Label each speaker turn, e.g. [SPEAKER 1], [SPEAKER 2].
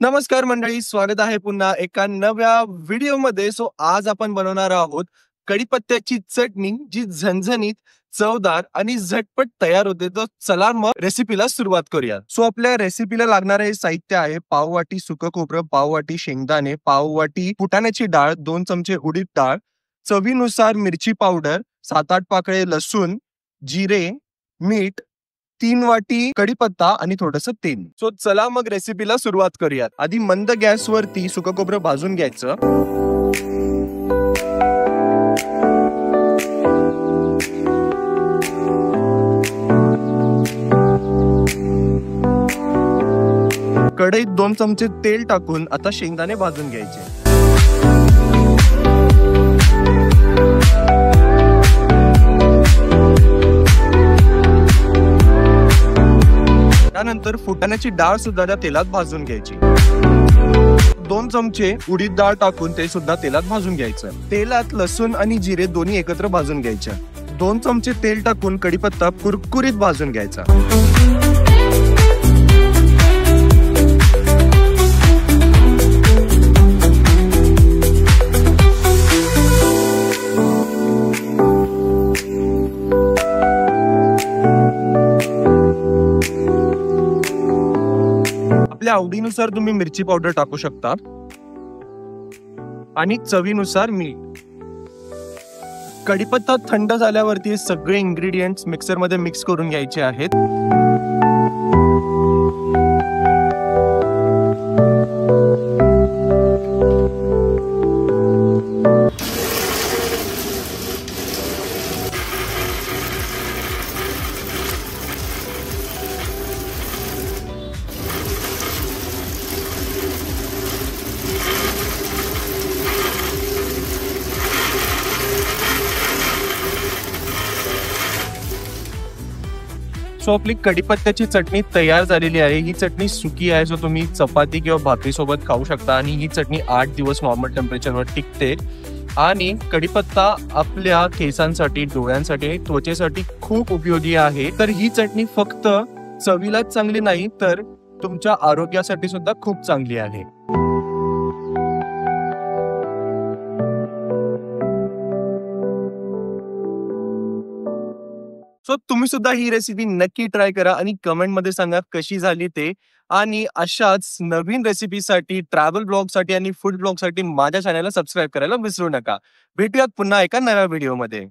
[SPEAKER 1] नमस्कार मंडळी, स्वागत आहे पुन्हा एका नव्या व्हिडिओमध्ये. आज आपण बनवणार आहोत कढीपत्त्याची चटणी, जी झणझणीत, चवदार आणि झटपट तयार होते. तर चला मग रेसिपीला सुरुवात करूया. आपल्या रेसिपीला लागणारे हे साहित्य आहे: पाववाटी सुकं खोबरं, पाववाटी शेंगदाणे, पाववाटी फुटाण्याची डाळ, 2 चमचे उडीद डाळ, चवीनुसार मिरची पावडर, 7-8 पाकळे लसूण, जिरे, मीठ, 3 वाटी कढीपत्ता आणि थोडंसं तेल. चला मग रेसिपीला सुरुवात करूयात. आधी मंद गॅसवरती सुकं खोबरं भाजून घ्यायचं. कढईत 2 चमचे तेल टाकून आता शेंगदाणे भाजून घ्यायचे. त्यानंतर फुटाण्याची डाळ सुद्धा त्या तेलात भाजून घ्यायची. 2 चमचे उडीद डाळ टाकून ते सुद्धा तेलात भाजून घ्यायचं. तेलात लसूण आणि जिरे दोन्ही एकत्र भाजून घ्यायचे. 2 चमचे तेल टाकून कढीपत्ता कुरकुरीत भाजून घ्यायचा. आपल्या आवडीनुसार तुम्ही मिरची पावडर टाकू शकता आणि चवीनुसार मीठ. कढीपत्ता थंड झाल्यावरती सगळे इन्ग्रेडियंट्स मिक्सर मध्ये मिक्स करून घ्यायचे आहेत. आपली कढीपत्त्याची चटणी तयार झालेली आहे. ही चटणी सुकी आहे, सो तुम्ही चपाती किंवा भाकरी सोबत खाऊ शकता. आणि ही चटणी 8 दिवस नॉर्मल टेम्परेचरवर टिकते. आणि कढीपत्ता आपल्या केसांसाठी, डोळ्यांसाठी, त्वचेसाठी खूप उपयोगी आहे. तर ही चटणी फक्त चवीलाच चांगली नाही, तर तुमच्या आरोग्यासाठी सुद्धा खूप चांगली आहे. तुम्ही सुद्धा ही रेसिपी नक्की ट्राय करा आणि कमेंट मध्ये सांगा कशी झाली ते. आणि अशाच नवीन रेसिपीसाठी, ट्रॅव्हल ब्लॉगसाठी आणि फूड ब्लॉगसाठी माझ्या चॅनलला सबस्क्राईब करायला विसरू नका. भेटूयात पुन्हा एका नव्या व्हिडिओमध्ये.